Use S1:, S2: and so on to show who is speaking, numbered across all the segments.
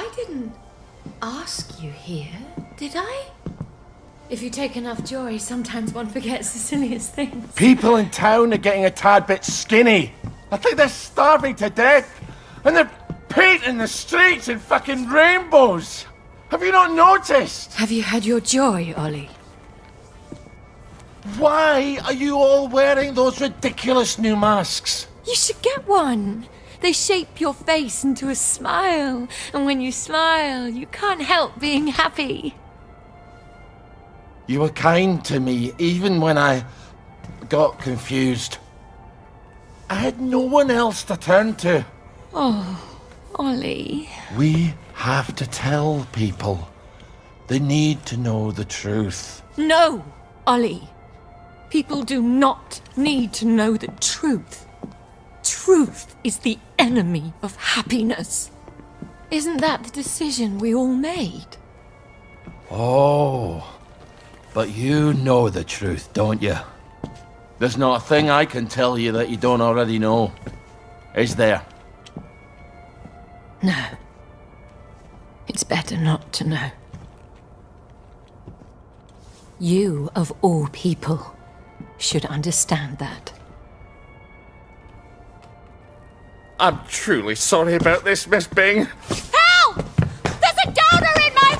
S1: I didn't ask you here, did I? If you take enough joy, sometimes one forgets the silliest things.
S2: People in town are getting a tad bit skinny. I think they're starving to death. And they're painting the streets in fucking rainbows. Have you not noticed?
S1: Have you had your joy, Ollie?
S2: Why are you all wearing those ridiculous new masks?
S1: You should get one. They shape your face into a smile. And when you smile, you can't help being happy.
S2: You were kind to me even when I got confused. I had no one else to turn to.
S1: Oh, Ollie.
S2: We have to tell people. They need to know the truth.
S1: No, Ollie. People do not need to know the truth. Truth is the enemy of happiness. Isn't that the decision we all made?
S2: Oh, but you know the truth, don't you? There's not a thing I can tell you that you don't already know. Is there?
S1: No. It's better not to know. You, of all people, should understand that.
S2: I'm truly sorry about this, Miss Byng.
S1: Help! There's a donor in my...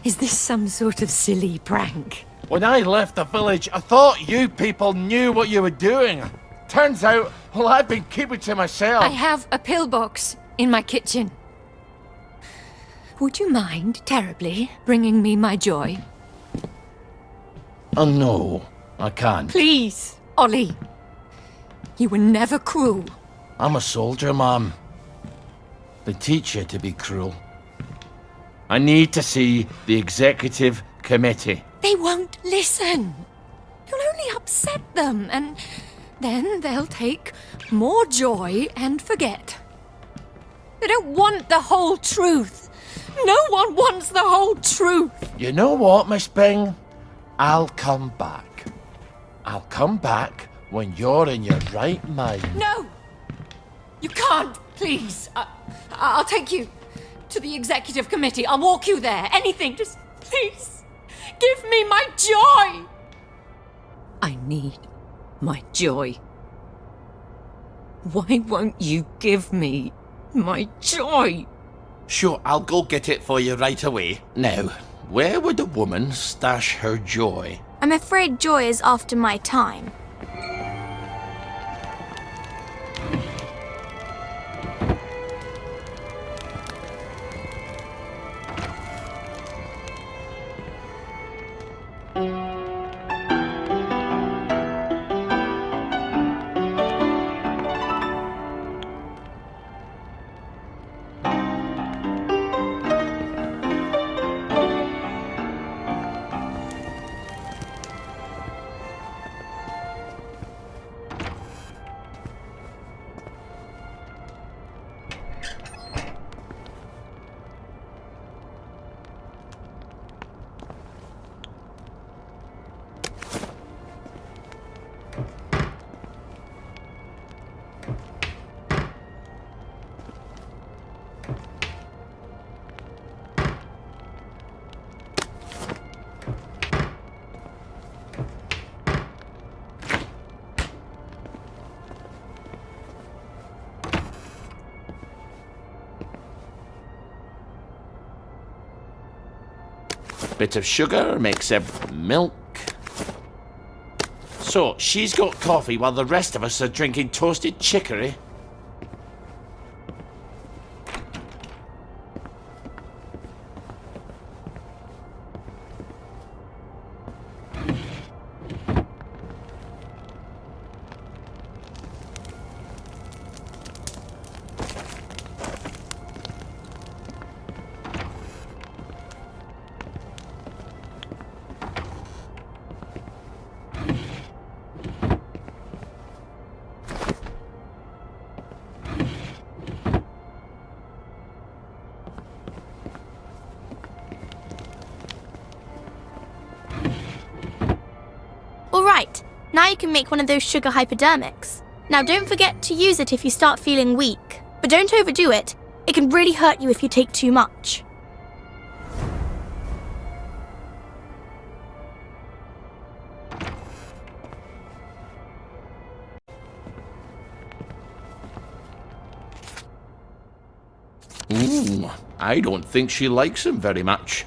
S1: Is this some sort of silly prank?
S2: When I left the village, I thought you people knew what you were doing. Turns out, well, I've been keeping to myself.
S1: I have a pillbox in my kitchen. Would you mind terribly bringing me my joy?
S2: Oh, no, I can't.
S1: Please, Ollie. You were never cruel.
S2: I'm a soldier, Mom. They teach you to be cruel. I need to see the executive committee.
S1: They won't listen. You'll only upset them, and then they'll take more joy and forget. They don't want the whole truth. No one wants the whole truth.
S2: You know what, Miss Byng? I'll come back. I'll come back when you're in your right mind.
S1: No! You can't, please. I'll take you to the executive committee. I'll walk you there. Anything. Just please give me my joy. I need my joy. Why won't you give me my joy?
S2: Sure, I'll go get it for you right away. Now, where would a woman stash her joy?
S3: I'm afraid joy is after my time.
S2: Bit of sugar makes milk. So, she's got coffee while the rest of us are drinking toasted chicory.
S3: Now you can make one of those sugar hypodermics. Now don't forget to use it if you start feeling weak. But don't overdo it. It can really hurt you if you take too much.
S4: I don't think she likes him very much.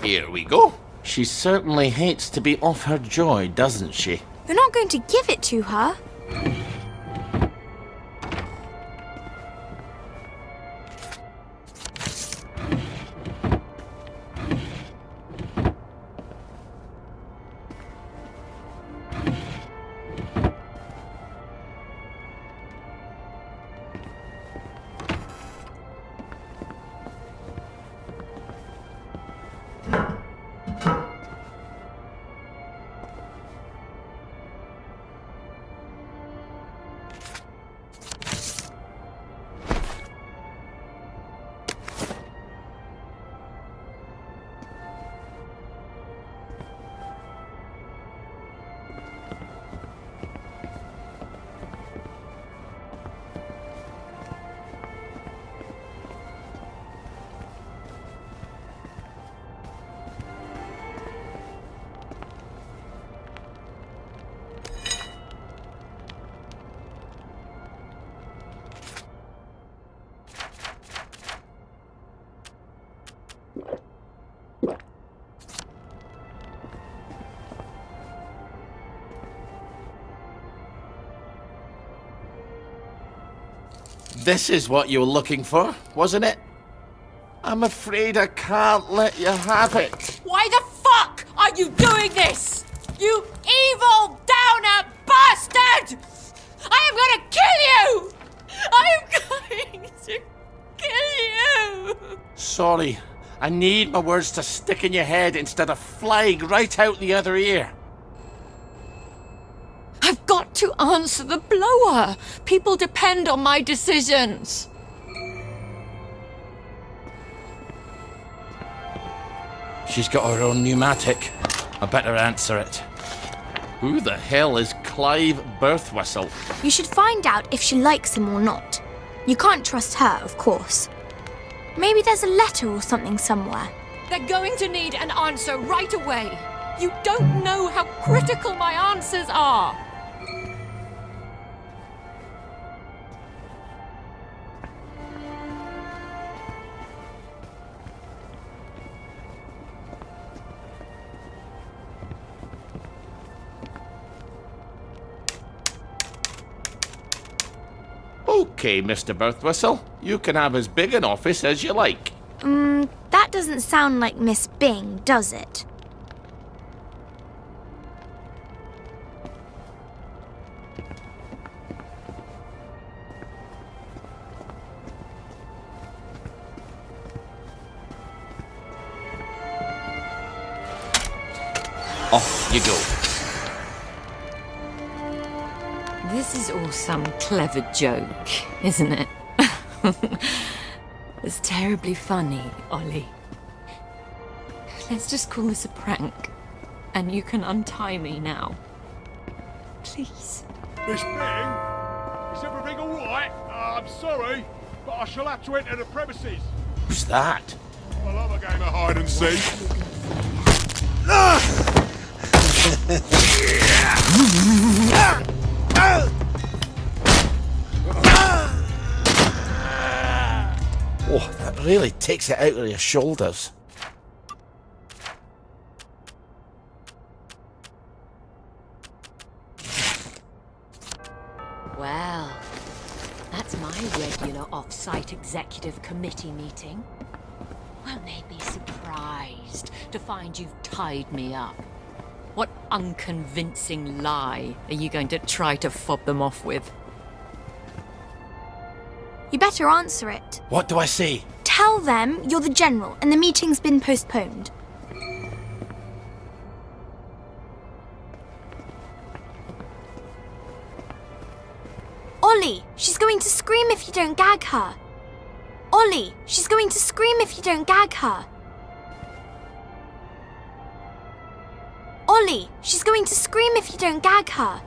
S4: Here we go. She certainly hates to be off her joy, doesn't she?
S3: You're not going to give it to her.
S4: This is what you were looking for, wasn't it? I'm afraid I can't let you have it.
S1: Why the fuck are you doing this? You evil downer bastard! I am gonna kill you! I am going to kill you!
S4: Sorry, I need my words to stick in your head instead of flying right out the other ear.
S1: I've got to answer the blower. People depend on my decisions.
S4: She's got her own pneumatic. I better answer it. Who the hell is Clive Birthwhistle?
S3: You should find out if she likes him or not. You can't trust her, of course. Maybe there's a letter or something somewhere.
S1: They're going to need an answer right away. You don't know how critical my answers are.
S4: Okay, Mr. Birthwhistle. You can have as big an office as you like.
S3: That doesn't sound like Miss Byng, does it?
S4: Off you go.
S1: This is all some clever joke, isn't it? It's terribly funny, Ollie. Let's just call this a prank, and you can untie me now. Please.
S5: Miss Byng? Is everything all right? I'm sorry, but I shall have to enter the premises.
S4: Who's that?
S5: I love a game of hide and seek.
S4: Oh, that really takes it out of your shoulders.
S1: Well, that's my regular off-site executive committee meeting. Won't they be surprised to find you've tied me up? What unconvincing lie are you going to try to fob them off with?
S3: You better answer it.
S4: What do I say?
S3: Tell them you're the general and the meeting's been postponed. Ollie, she's going to scream if you don't gag her. Ollie, she's going to scream if you don't gag her. Ollie, she's going to scream if you don't gag her.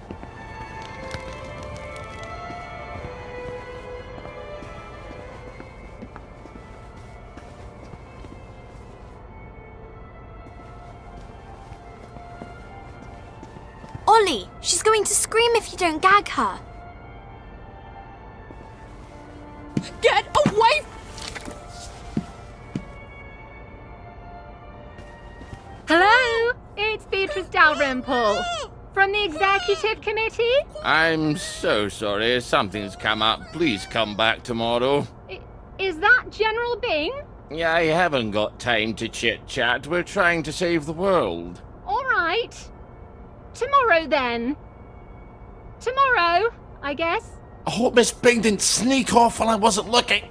S3: Ollie, she's going to scream if you don't gag her.
S1: Get away!
S6: Hello, it's Beatrice Dalrymple from the Executive Committee.
S4: I'm so sorry. Something's come up. Please come back tomorrow.
S6: Is that General Byng?
S4: Yeah, I haven't got time to chit-chat. We're trying to save the world.
S6: All right. Tomorrow, then. Tomorrow, I guess.
S4: I hope Miss Byng didn't sneak off while I wasn't looking.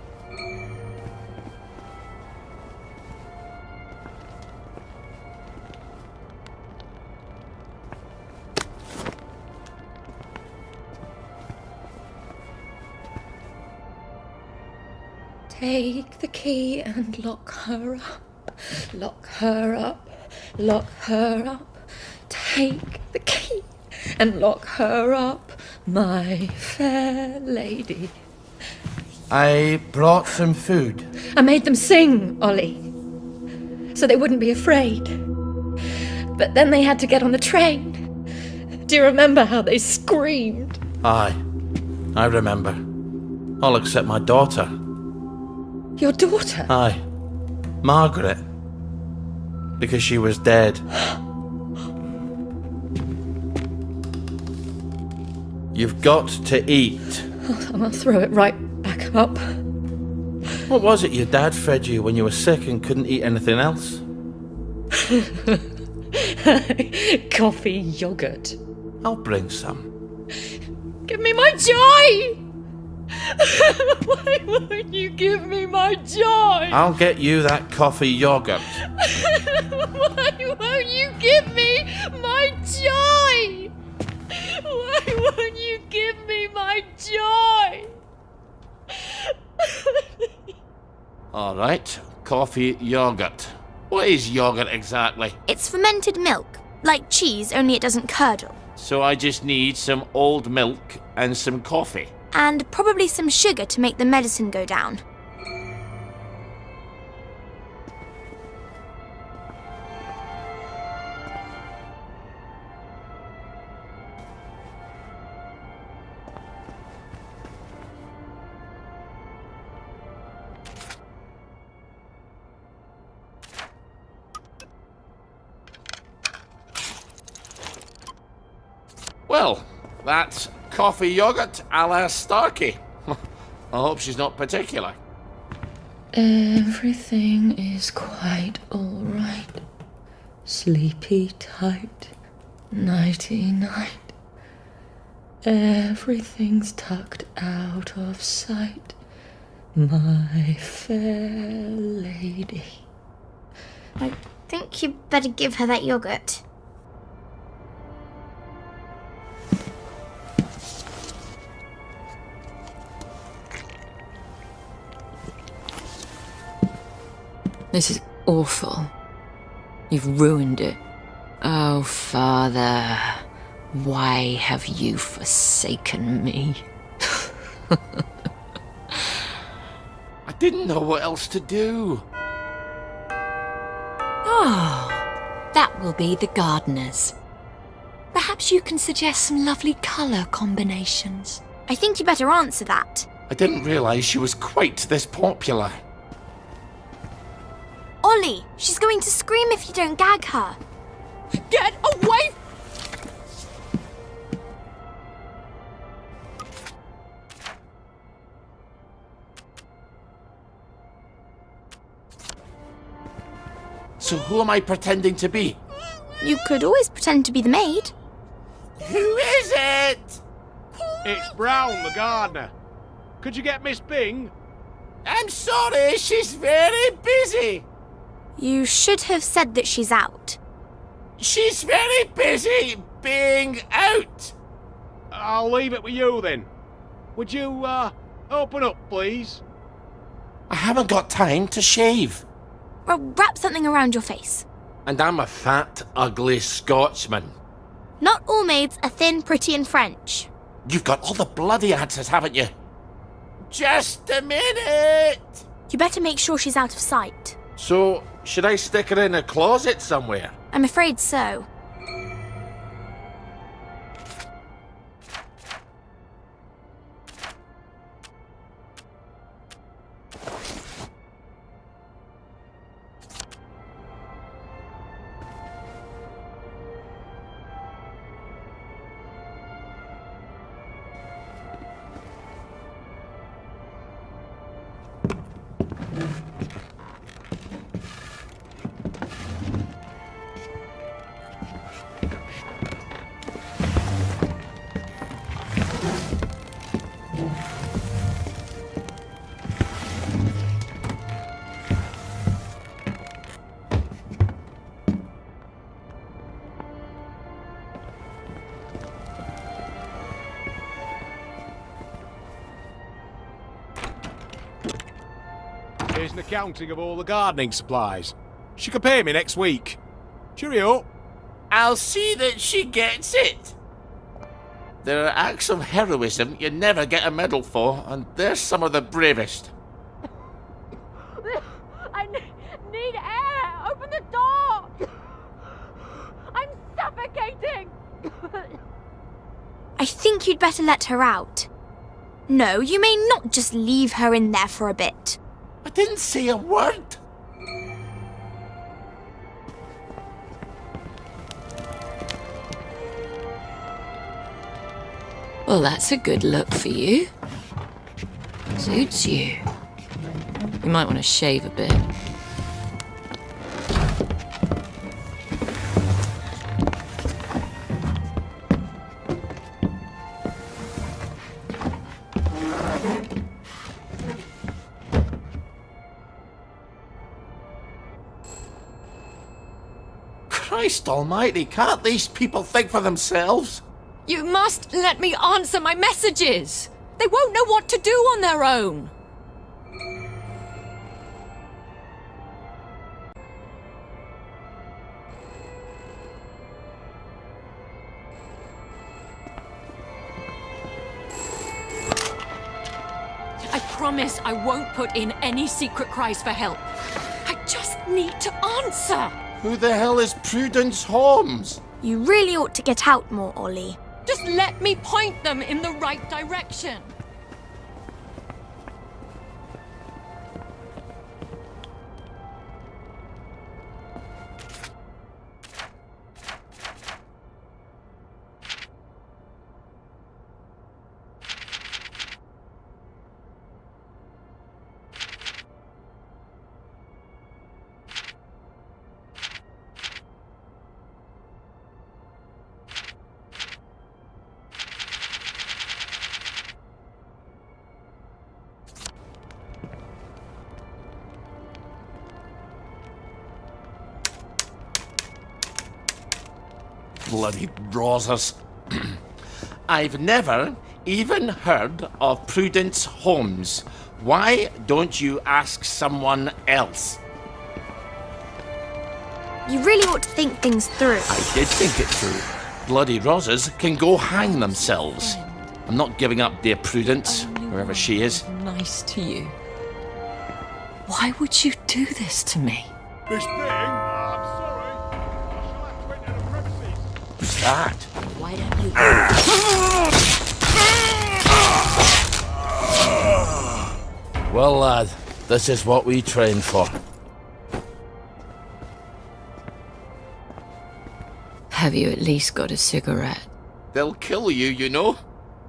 S1: Take the key and lock her up. Lock her up. Lock her up. Take the key and lock her up, my fair lady.
S2: I brought some food.
S1: I made them sing, Ollie, so they wouldn't be afraid. But then they had to get on the train. Do you remember how they screamed?
S4: Aye, I remember. All except my daughter.
S1: Your daughter?
S4: Aye, Margaret. Because she was dead. You've got to eat.
S1: I'll throw it right back up.
S4: What was it your dad fed you when you were sick and couldn't eat anything else?
S1: Coffee yogurt.
S4: I'll bring some.
S1: Give me my joy! Why won't you give me my joy?
S4: I'll get you that coffee yogurt.
S1: Why won't you give me my joy? Why won't you give me my joy?
S4: All right, coffee yogurt. What is yogurt exactly?
S3: It's fermented milk, like cheese, only it doesn't curdle.
S4: So I just need some old milk and some coffee.
S3: And probably some sugar to make the medicine go down.
S4: Well, that's coffee yogurt a la Starkey. I hope she's not particular.
S1: Everything is quite all right. Sleepy tight, nighty night. Everything's tucked out of sight, my fair lady.
S3: I think you better give her that yogurt.
S1: This is awful. You've ruined it. Oh, Father, why have you forsaken me?
S4: I didn't know what else to do.
S1: Oh, that will be the gardeners. Perhaps you can suggest some lovely colour combinations.
S3: I think you better answer that.
S4: I didn't realise she was quite this popular.
S3: Ollie, she's going to scream if you don't gag her.
S1: Get away!
S4: So who am I pretending to be?
S3: You could always pretend to be the maid.
S4: Who is it?
S5: It's Brown, the gardener. Could you get Miss Byng?
S2: I'm sorry, she's very busy.
S3: You should have said that she's out.
S2: She's very busy being out.
S5: I'll leave it with you then. Would you, open up, please?
S2: I haven't got time to shave.
S3: Well, wrap something around your face.
S2: And I'm a fat, ugly Scotsman.
S3: Not all maids are thin, pretty, and French.
S2: You've got all the bloody answers, haven't you? Just a minute!
S3: You better make sure she's out of sight.
S2: So, should I stick her in a closet somewhere?
S3: I'm afraid so.
S5: Here's an accounting of all the gardening supplies. She can pay me next week. Cheerio.
S2: I'll see that she gets it. There are acts of heroism you never get a medal for, and they're some of the bravest.
S1: I need air! Open the door! I'm suffocating!
S3: I think you'd better let her out. No, you may not just leave her in there for a bit.
S2: I didn't say a word.
S1: Well, that's a good look for you. Suits you. You might want to shave a bit.
S2: Christ almighty, can't these people think for themselves?
S1: You must let me answer my messages. They won't know what to do on their own. I promise I won't put in any secret cries for help. I just need to answer.
S2: Who the hell is Prudence Holmes?
S3: You really ought to get out more, Ollie.
S1: Just let me point them in the right direction.
S2: Bloody roses. I've never even heard of Prudence Holmes. Why don't you ask someone else?
S3: You really ought to think things through.
S2: I did think it through. Bloody roses can go hang themselves. I'm not giving up dear Prudence, wherever she is.
S1: Nice to you. Why would you do this to me?
S5: Miss Byng, I'm sorry. I shall have to enter the premises.
S2: Who's that?
S1: Why don't you
S4: Well, lad, this is what we train for.
S1: Have you at least got a cigarette?
S2: They'll kill you, you know.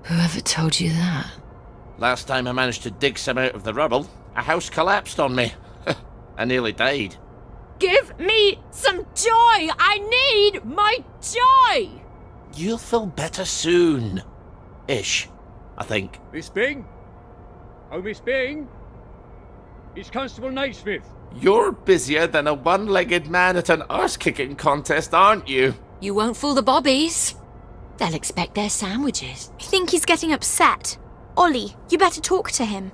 S1: Whoever told you that?
S2: Last time I managed to dig some out of the rubble, a house collapsed on me. I nearly died.
S1: Give me some joy! I need my joy!
S2: You'll feel better soon. Ish, I think.
S5: Miss Byng? Oh, Miss Byng? It's Constable Naismith.
S4: You're busier than a one-legged man at an arse-kicking contest, aren't you?
S1: You won't fool the bobbies. They'll expect their sandwiches.
S3: I think he's getting upset. Ollie, you better talk to him.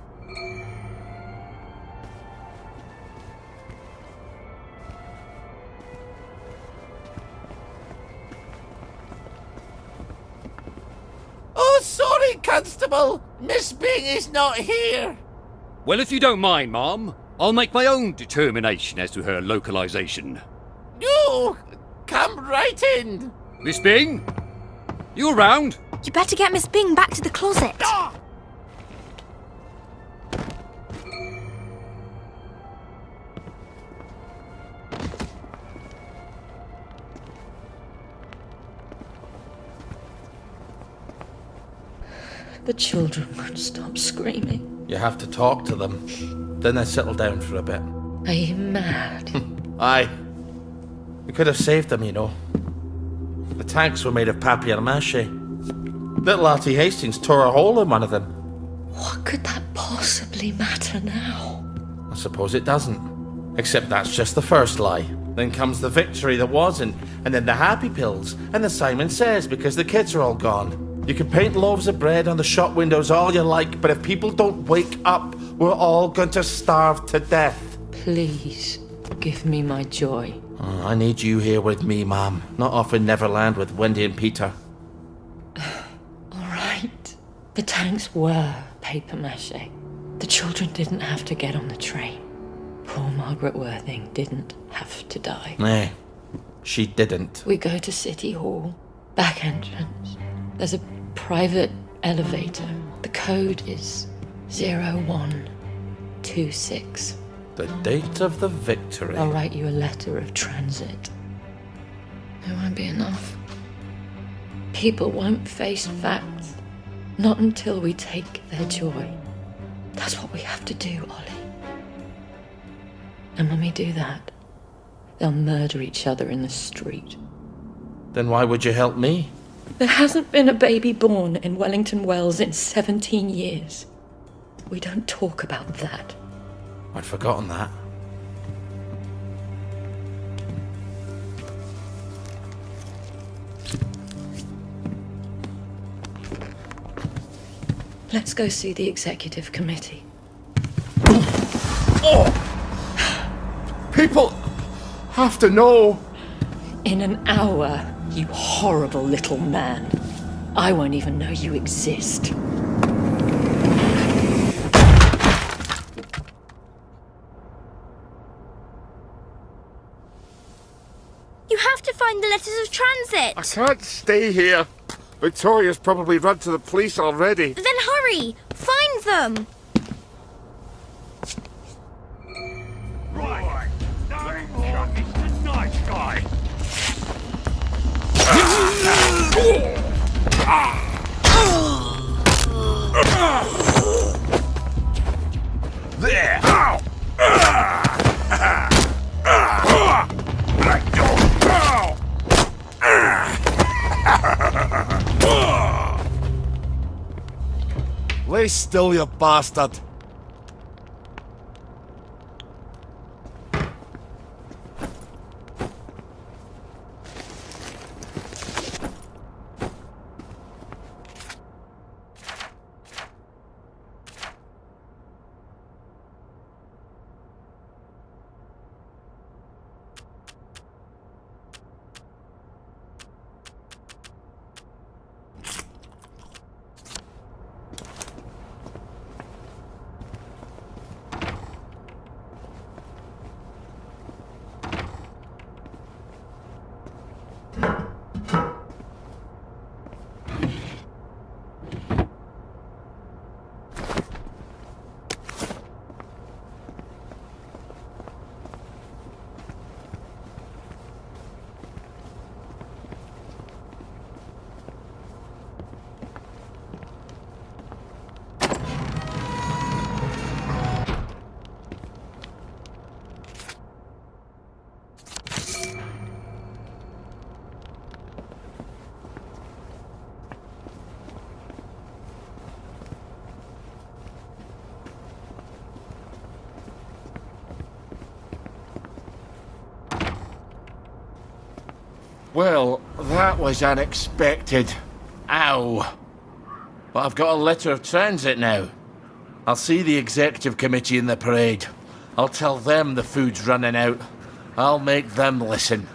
S4: Oh, sorry, Constable. Miss Byng is not here.
S5: Well, if you don't mind, Ma'am, I'll make my own determination as to her localization.
S4: No, come right in.
S5: Miss Byng? You around?
S3: You better get Miss Byng back to the closet.
S7: The children won't stop screaming.
S4: You have to talk to them. Then they settle down for a bit.
S7: Are you mad?
S4: Aye. We could have saved them, you know. The tanks were made of papier-mâché. Little Artie Hastings tore a hole in one of them.
S7: What could that possibly matter now?
S4: I suppose it doesn't. Except that's just the first lie. Then comes the victory that wasn't, and then the happy pills, and the Simon Says because the kids are all gone. You can paint loaves of bread on the shop windows all you like, but if people don't wake up, we're all going to starve to death.
S7: Please, give me my joy.
S4: Oh, I need you here with me, Ma'am. Not off in Neverland with Wendy and Peter.
S7: All right. The tanks were papier-mâché. The children didn't have to get on the train. Poor Margaret Worthing didn't have to die.
S4: Nay, she didn't.
S7: We go to City Hall, back entrance. There's a private elevator. The code is 0126.
S4: The date of the victory.
S7: I'll write you a letter of transit. It won't be enough. People won't face facts. Not until we take their joy. That's what we have to do, Ollie. And when we do that, they'll murder each other in the street.
S4: Then why would you help me?
S7: There hasn't been a baby born in Wellington Wells in 17 years. We don't talk about that.
S4: I'd forgotten that.
S7: Let's go see the executive committee.
S2: People have to know.
S7: In an hour, you horrible little man. I won't even know you exist.
S3: You have to find the letters of transit.
S2: I can't stay here. Victoria's probably run to the police already.
S3: Then hurry! Find them!
S5: Right. Chuck is the nice guy. There.
S2: Lay still, you bastard. Well, that was unexpected. Ow. But I've got a letter of transit now. I'll see the executive committee in the parade. I'll tell them the food's running out. I'll make them listen.